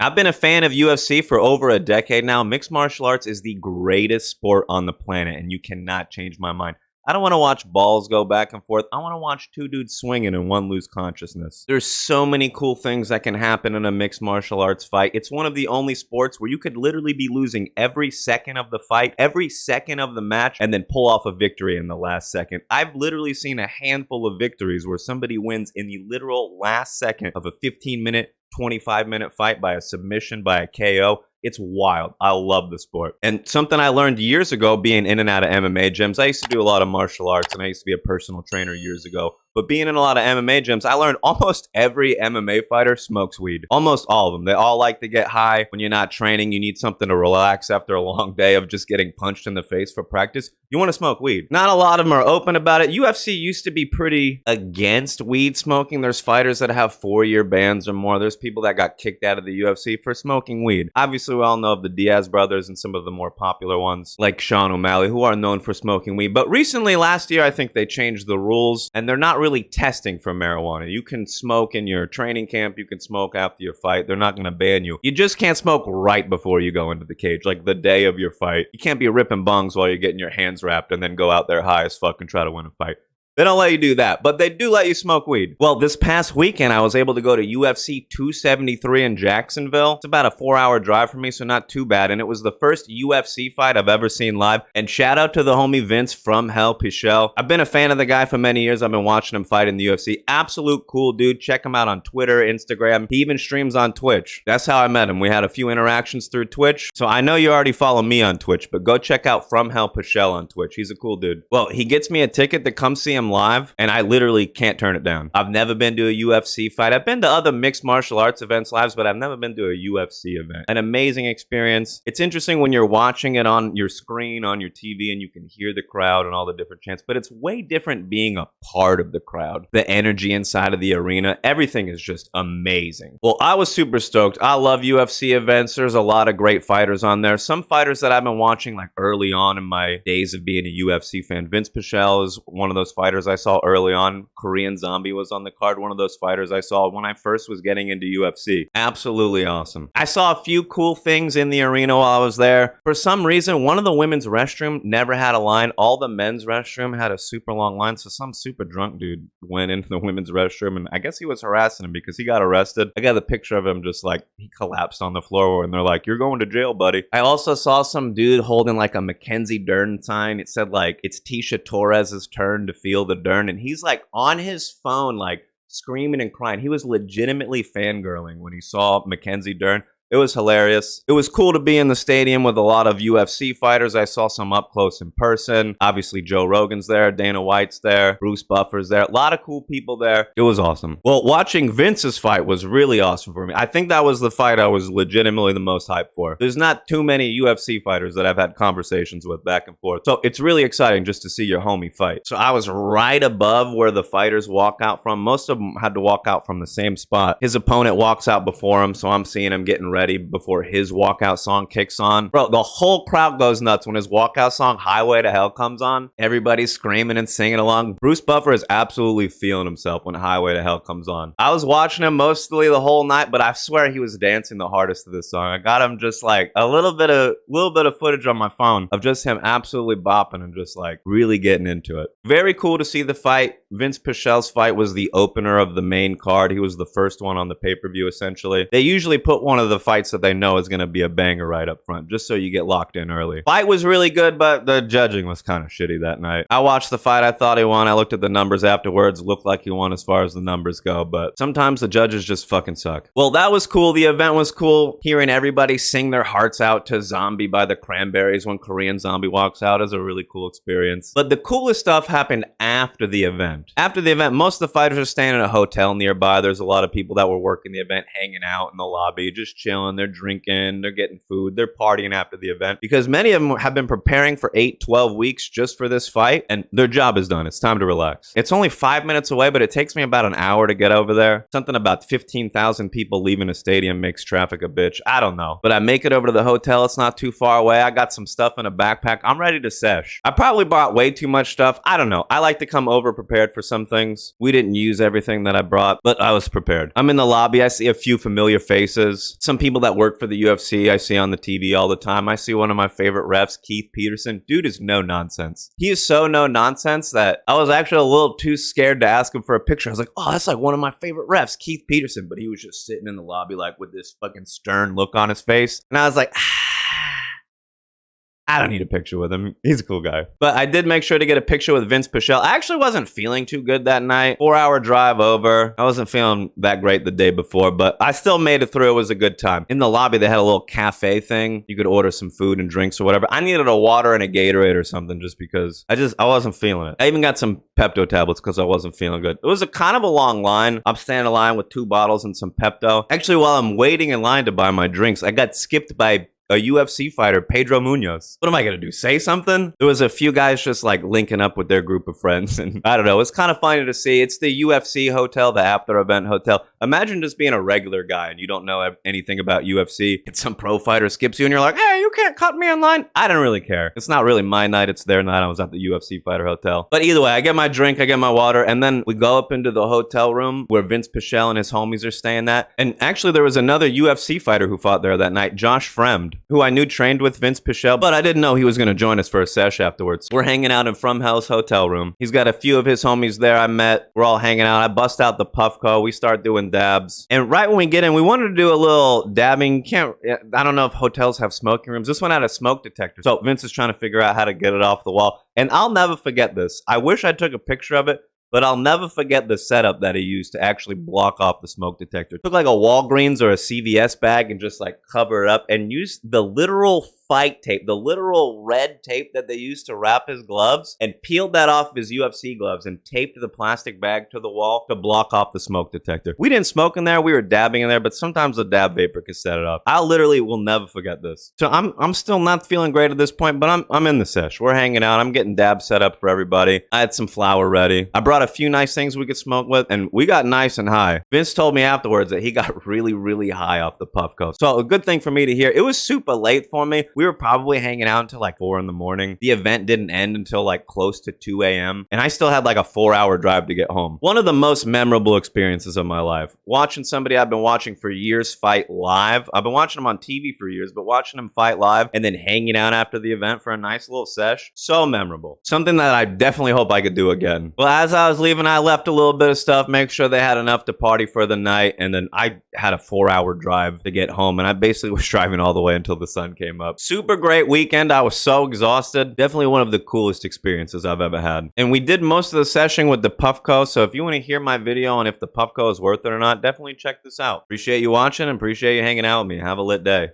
I've been a fan of UFC for over a decade now. Mixed martial arts is the greatest sport on the planet, and you cannot change my mind. I don't want to watch balls go back and forth. I want to watch two dudes swinging and one lose consciousness. There's so many cool things that can happen in a mixed martial arts fight. It's one of the only sports where you could literally be losing every second of the fight, every second of the match, and then pull off a victory in the last second. I've literally seen a handful of victories where somebody wins in the literal last second of a 15-minute, 25-minute fight by a submission, by a KO. It's wild. I love the sport. And something I learned years ago being in and out of MMA gyms, I used to do a lot of martial arts and I used to be a personal trainer years ago. But being in a lot of MMA gyms, I learned almost every MMA fighter smokes weed. Almost all of them. They all like to get high. When you're not training, you need something to relax after a long day of just getting punched in the face for practice. You want to smoke weed. Not a lot of them are open about it. UFC used to be pretty against weed smoking. There's fighters that have 4-year bans or more. There's people that got kicked out of the UFC for smoking weed. Obviously, we all know of the Diaz brothers and some of the more popular ones like Sean O'Malley who are known for smoking weed. But recently, last year, I think they changed the rules and they're not really testing for marijuana. You can smoke in your training camp. You can smoke after your fight. They're not going to ban you. You just can't smoke right before you go into the cage, like the day of your fight. You can't be ripping bungs while you're getting your hands wrapped and then go out there high as fuck and try to win a fight. They don't let you do that, but they do let you smoke weed. Well, this past weekend, I was able to go to UFC 273 in Jacksonville. It's about a 4-hour drive for me, so not too bad. And it was the first UFC fight I've ever seen live. And shout out to the homie Vince from Hell, Pichel. I've been a fan of the guy for many years. I've been watching him fight in the UFC. Absolute cool dude. Check him out on Twitter, Instagram. He even streams on Twitch. That's how I met him. We had a few interactions through Twitch. So I know you already follow me on Twitch, but go check out From Hell Pichel on Twitch. He's a cool dude. Well, he gets me a ticket to come see him live, and I literally can't turn it down. I've never been to a UFC fight. I've been to other mixed martial arts events live, but I've never been to a UFC event. An amazing experience. It's interesting when you're watching it on your screen, on your TV, and you can hear the crowd and all the different chants, but it's way different being a part of the crowd. The energy inside of the arena, everything is just amazing. Well, I was super stoked. I love UFC events. There's a lot of great fighters on there. Some fighters that I've been watching like early on in my days of being a UFC fan. Vince Pichel is one of those fighters I saw early on. Korean Zombie was on the card, one of those fighters I saw when I first was getting into UFC. Absolutely awesome. I saw a few cool things in the arena while I was there. For some reason, one of the women's restroom never had a line. All the men's restroom had a super long line, so some super drunk dude went into the women's restroom, and I guess he was harassing him because he got arrested. I got a picture of him just like, he collapsed on the floor, and they're like, "You're going to jail, buddy." I also saw some dude holding like a Mackenzie Dern sign. It said like, "It's Tisha Torres's turn to feel the Dern," and he's like on his phone, like screaming and crying. He was legitimately fangirling when he saw Mackenzie Dern. It was hilarious. It was cool to be in the stadium with a lot of UFC fighters. I saw some up close in person. Obviously, Joe Rogan's there. Dana White's there. Bruce Buffer's there. A lot of cool people there. It was awesome. Well, watching Vince's fight was really awesome for me. I think that was the fight I was legitimately the most hyped for. There's not too many UFC fighters that I've had conversations with back and forth. So it's really exciting just to see your homie fight. So I was right above where the fighters walk out from. Most of them had to walk out from the same spot. His opponent walks out before him, so I'm seeing him getting ready before his walkout song kicks on. Bro, the whole crowd goes nuts when his walkout song Highway to Hell comes on. Everybody's screaming and singing along. Bruce Buffer is absolutely feeling himself when Highway to Hell comes on. I was watching him mostly the whole night, but I swear he was dancing the hardest to this song. I got him just like a little bit of footage on my phone of just him absolutely bopping and just like really getting into it. Very cool to see the fight. Vince Pichel's fight was the opener of the main card. He was the first one on the pay-per-view, essentially. They usually put one of the fights that they know is going to be a banger right up front, just so you get locked in early. Fight was really good, but the judging was kind of shitty that night. I watched the fight. I thought he won. I looked at the numbers afterwards. Looked like he won as far as the numbers go, but sometimes the judges just fucking suck. Well, that was cool. The event was cool. Hearing everybody sing their hearts out to Zombie by the Cranberries when Korean Zombie walks out is a really cool experience. But the coolest stuff happened after the event. After the event, most of the fighters are staying in a hotel nearby. There's a lot of people that were working the event hanging out in the lobby, just chilling. They're drinking, they're getting food, they're partying after the event because many of them have been preparing for 8-12 weeks just for this fight, and their job is done. It's time to relax. It's only 5 minutes away, but it takes me about an hour to get over there. Something about 15,000 people leaving a stadium makes traffic a bitch. I don't know, but I make it over to the hotel. It's not too far away. I got some stuff in a backpack. I'm ready to sesh. I probably bought way too much stuff. I don't know. I like to come over prepared prepared for some things. We didn't use everything that I brought, but I was prepared. I'm in the lobby. I see a few familiar faces. Some people that work for the UFC I see on the TV all the time. I see one of my favorite refs, Keith Peterson. Dude is no nonsense. He is so no nonsense that I was actually a little too scared to ask him for a picture. I was like, oh, that's like one of my favorite refs, Keith Peterson. But he was just sitting in the lobby like with this fucking stern look on his face. And I was like, I don't need a picture with him. He's a cool guy. But I did make sure to get a picture with Vince Pichel. I actually wasn't feeling too good that night. 4-hour drive over. I wasn't feeling that great the day before, but I still made it through. It was a good time. In the lobby, they had a little cafe thing. You could order some food and drinks or whatever. I needed a water and a Gatorade or something just because I wasn't feeling it. I even got some Pepto tablets because I wasn't feeling good. It was a kind of a long line. I'm standing in line with 2 bottles and some Pepto. Actually, while I'm waiting in line to buy my drinks, I got skipped by a UFC fighter, Pedro Munoz. What am I gonna do? Say something? There was a few guys just like linking up with their group of friends, and I don't know. It's kind of funny to see. It's the UFC hotel, the after event hotel. Imagine just being a regular guy and you don't know anything about UFC, and some pro fighter skips you, and you're like, "Hey, you can't cut me in line." I don't really care. It's not really my night. It's their night. I was at the UFC fighter hotel. But either way, I get my drink, I get my water, and then we go up into the hotel room where Vince Pichel and his homies are staying at. And actually, there was another UFC fighter who fought there that night, Josh Fremd, who I knew trained with Vince Pichel, but I didn't know he was going to join us for a sesh afterwards. We're hanging out in Fromhell's hotel room. He's got a few of his homies there I met. We're all hanging out. I bust out the Puffco. We start doing dabs. And right when we get in, we wanted to do a little dabbing. I don't know if hotels have smoking rooms. This one had a smoke detector. So Vince is trying to figure out how to get it off the wall. And I'll never forget this. I wish I took a picture of it, but I'll never forget the setup that he used to actually block off the smoke detector. Took like a Walgreens or a CVS bag and just like cover it up and used the literal fight tape, the literal red tape that they used to wrap his gloves, and peeled that off his UFC gloves and taped the plastic bag to the wall to block off the smoke detector. We didn't smoke in there. We were dabbing in there, but sometimes the dab vapor could set it off. I literally will never forget this. So I'm still not feeling great at this point, but I'm in the sesh. We're hanging out. I'm getting dabs set up for everybody. I had some flour ready. I brought a few nice things we could smoke with, and we got nice and high. Vince told me afterwards that he got really, really high off the Puffco. So a good thing for me to hear. It was super late for me. We were probably hanging out until like 4 in the morning. The event didn't end until like close to 2 a.m. And I still had like a 4-hour drive to get home. One of the most memorable experiences of my life. Watching somebody I've been watching for years fight live. I've been watching him on TV for years, but watching him fight live and then hanging out after the event for a nice little sesh. So memorable. Something that I definitely hope I could do again. Well, as I was leaving, I left a little bit of stuff, make sure they had enough to party for the night. And then I had a 4-hour drive to get home. And I basically was driving all the way until the sun came up. Super great weekend. I was so exhausted. Definitely one of the coolest experiences I've ever had. And we did most of the session with the Puffco. So if you want to hear my video on if the Puffco is worth it or not, definitely check this out. Appreciate you watching and appreciate you hanging out with me. Have a lit day.